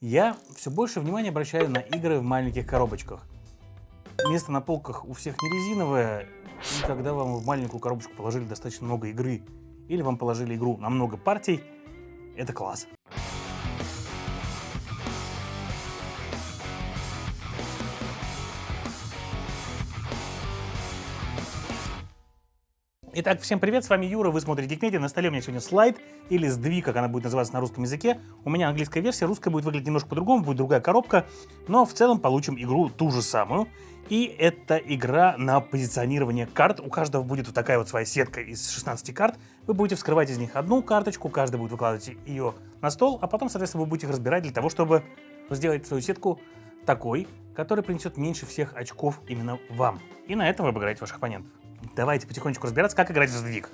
Я все больше внимания обращаю на игры в маленьких коробочках. Место на полках у всех не резиновое, и когда вам в маленькую коробочку положили достаточно много игры, или вам положили игру на много партий, это класс. Итак, всем привет, с вами Юра, вы смотрите Geekmedia. На столе у меня сегодня слайд, или сдвиг, как она будет называться на русском языке. У меня английская версия, русская будет выглядеть немножко по-другому, будет другая коробка, но в целом получим игру ту же самую. И это игра на позиционирование карт. У каждого будет вот такая вот своя сетка из 16 карт. Вы будете вскрывать из них одну карточку, каждый будет выкладывать ее на стол, а потом, соответственно, вы будете их разбирать для того, чтобы сделать свою сетку такой, который принесет меньше всех очков именно вам. И на этом вы обыграете ваших оппонентов. Давайте потихонечку разбираться, как играть в сдвиг.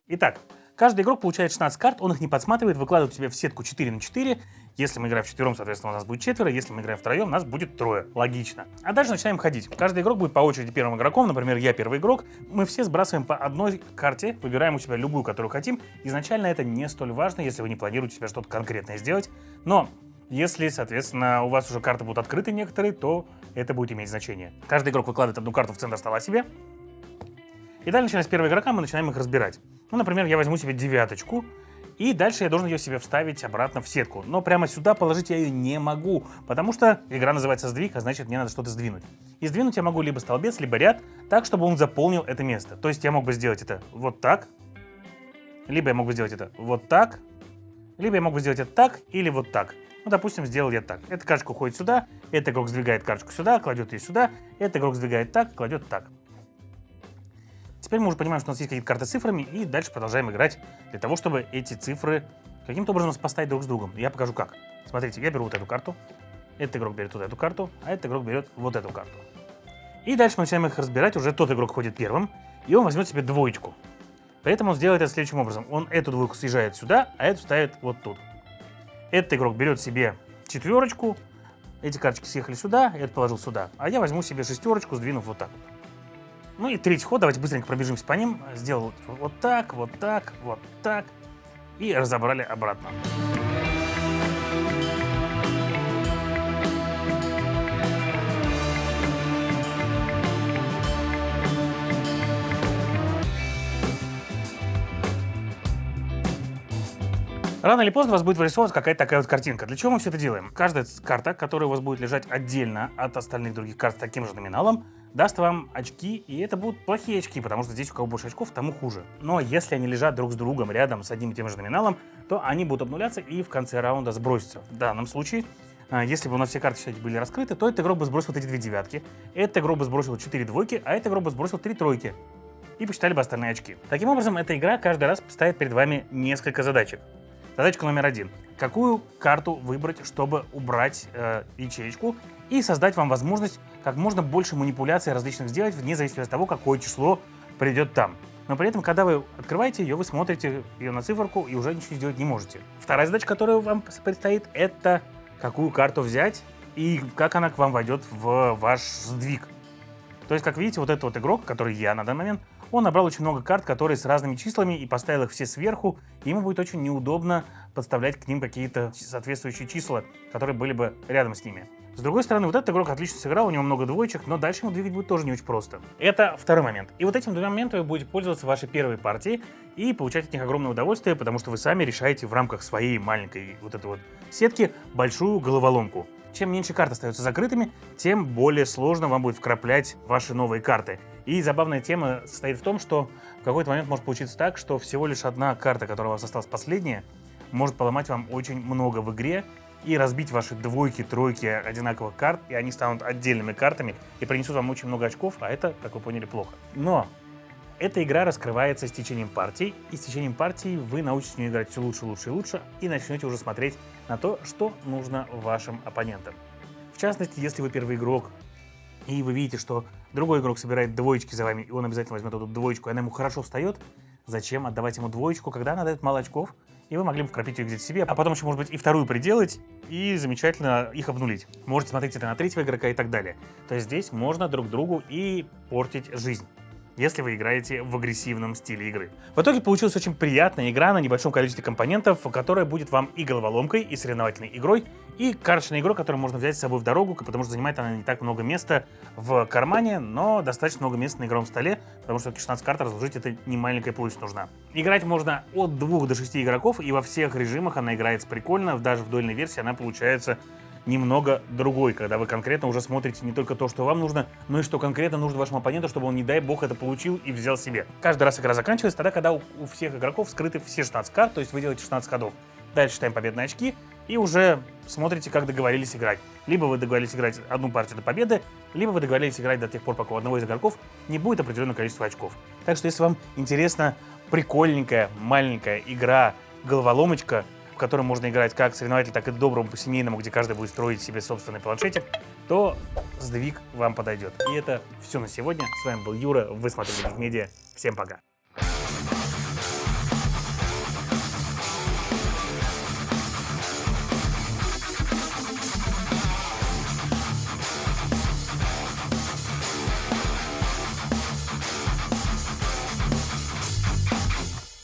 Итак, каждый игрок получает 16 карт, он их не подсматривает, выкладывает себе в сетку 4 на 4. Если мы играем вчетвером, соответственно, у нас будет четверо, если мы играем втроем, у нас будет трое. Логично. А дальше начинаем ходить. Каждый игрок будет по очереди первым игроком, например, я первый игрок. Мы все сбрасываем по одной карте, выбираем у себя любую, которую хотим. Изначально это не столь важно, если вы не планируете себе что-то конкретное сделать. Но если, соответственно, у вас уже карты будут открыты некоторые, то это будет иметь значение. Каждый игрок выкладывает одну карту в центр стола себе. И далее, начиная с первого игрока, мы начинаем их разбирать. Ну, например, я возьму себе девяточку, и дальше я должен ее себе вставить обратно в сетку. Но прямо сюда положить я ее не могу, потому что игра называется сдвиг, а значит, мне надо что-то сдвинуть. И сдвинуть я могу либо столбец, либо ряд, так, чтобы он заполнил это место. То есть я мог бы сделать это вот так, либо я мог бы сделать это вот так, либо я мог бы сделать это так или вот так. Ну, допустим, сделал я так. Эта карточка уходит сюда, этот игрок сдвигает карточку сюда, кладет ее сюда, этот игрок сдвигает так, кладет так. Теперь мы уже понимаем, что у нас есть какие-то карты с цифрами, и дальше продолжаем играть для того, чтобы эти цифры каким-то образом сопоставить друг с другом. Я покажу как. Смотрите, я беру вот эту карту, этот игрок берет вот эту карту, а этот игрок берет вот эту карту. И дальше мы начинаем их разбирать, уже тот игрок ходит первым, и он возьмет себе двоечку. При этом он сделает это следующим образом. Он эту двойку съезжает сюда, а эту ставит вот тут. Этот игрок берет себе четверочку, эти карточки съехали сюда, этот положил сюда, а я возьму себе шестерочку, сдвинув вот так вот. Ну и третий ход, давайте быстренько пробежимся по ним. Сделал вот так, вот так, вот так. И разобрали обратно. Рано или поздно у вас будет вырисовываться какая-то такая вот картинка. Для чего мы все это делаем? Каждая карта, которая у вас будет лежать отдельно от остальных других карт с таким же номиналом, даст вам очки, и это будут плохие очки, потому что здесь у кого больше очков, тому хуже. Но если они лежат друг с другом рядом с одним и тем же номиналом, то они будут обнуляться и в конце раунда сбросятся. В данном случае, если бы у нас все карты, кстати, были раскрыты, то этот игрок бы сбросил вот эти две девятки, этот игрок бы сбросил 4 двойки, а этот игрок бы сбросил 3 тройки. И посчитали бы остальные очки. Таким образом, эта игра каждый раз ставит перед вами несколько задачек. Задачка номер 1. Какую карту выбрать, чтобы убрать ячеечку и создать вам возможность как можно больше манипуляций различных сделать, вне зависимости от того, какое число придет там. Но при этом, когда вы открываете ее, вы смотрите ее на циферку и уже ничего сделать не можете. Вторая задача, которая вам предстоит, это какую карту взять и как она к вам войдет в ваш сдвиг. То есть, как видите, вот этот вот игрок, который я на данный момент, он набрал очень много карт, которые с разными числами, и поставил их все сверху, и ему будет очень неудобно подставлять к ним какие-то соответствующие числа, которые были бы рядом с ними. С другой стороны, вот этот игрок отлично сыграл, у него много двоечек, но дальше ему двигать будет тоже не очень просто. Это второй момент. И вот этим двумя моментами вы будете пользоваться в вашей первой партии и получать от них огромное удовольствие, потому что вы сами решаете в рамках своей маленькой вот этой вот сетки большую головоломку. Чем меньше карт остаются закрытыми, тем более сложно вам будет вкраплять ваши новые карты. И забавная тема состоит в том, что в какой-то момент может получиться так, что всего лишь одна карта, которая у вас осталась последняя, может поломать вам очень много в игре и разбить ваши двойки, тройки одинаковых карт, и они станут отдельными картами и принесут вам очень много очков, а это, как вы поняли, плохо. Но эта игра раскрывается с течением партий, и с течением партий вы научитесь в нее играть все лучше, лучше и лучше, и начнете уже смотреть на то, что нужно вашим оппонентам. В частности, если вы первый игрок, и вы видите, что другой игрок собирает двоечки за вами, и он обязательно возьмет эту двоечку, и она ему хорошо встает, зачем отдавать ему двоечку, когда она дает мало очков, и вы могли бы вкрапить ее где-то себе, а потом еще, может быть, и вторую приделать, и замечательно их обнулить. Можете смотреть это на третьего игрока и так далее. То есть здесь можно друг другу и портить жизнь, если вы играете в агрессивном стиле игры. В итоге получилась очень приятная игра на небольшом количестве компонентов, которая будет вам и головоломкой, и соревновательной игрой, и карточной игрой, которую можно взять с собой в дорогу, потому что занимает она не так много места в кармане, но достаточно много места на игровом столе, потому что 16 карт разложить — это не маленькая площадь нужна. Играть можно от 2 до 6 игроков, и во всех режимах она играется прикольно, даже в дуэльной версии она получается немного другой, когда вы конкретно уже смотрите не только то, что вам нужно, но и что конкретно нужно вашему оппоненту, чтобы он, не дай бог, это получил и взял себе. Каждый раз игра заканчивается тогда, когда у всех игроков скрыты все 16 карт, то есть вы делаете 16 ходов. Дальше считаем победные очки и уже смотрите, как договорились играть. Либо вы договорились играть одну партию до победы, либо вы договорились играть до тех пор, пока у одного из игроков не будет определенное количество очков. Так что если вам интересна прикольненькая маленькая игра головоломочка, в котором можно играть как соревнователь, так и доброму по-семейному, где каждый будет строить себе собственный планшетик, то сдвиг вам подойдет. И это все на сегодня. С вами был Юра, вы смотрели Geek Media. Всем пока.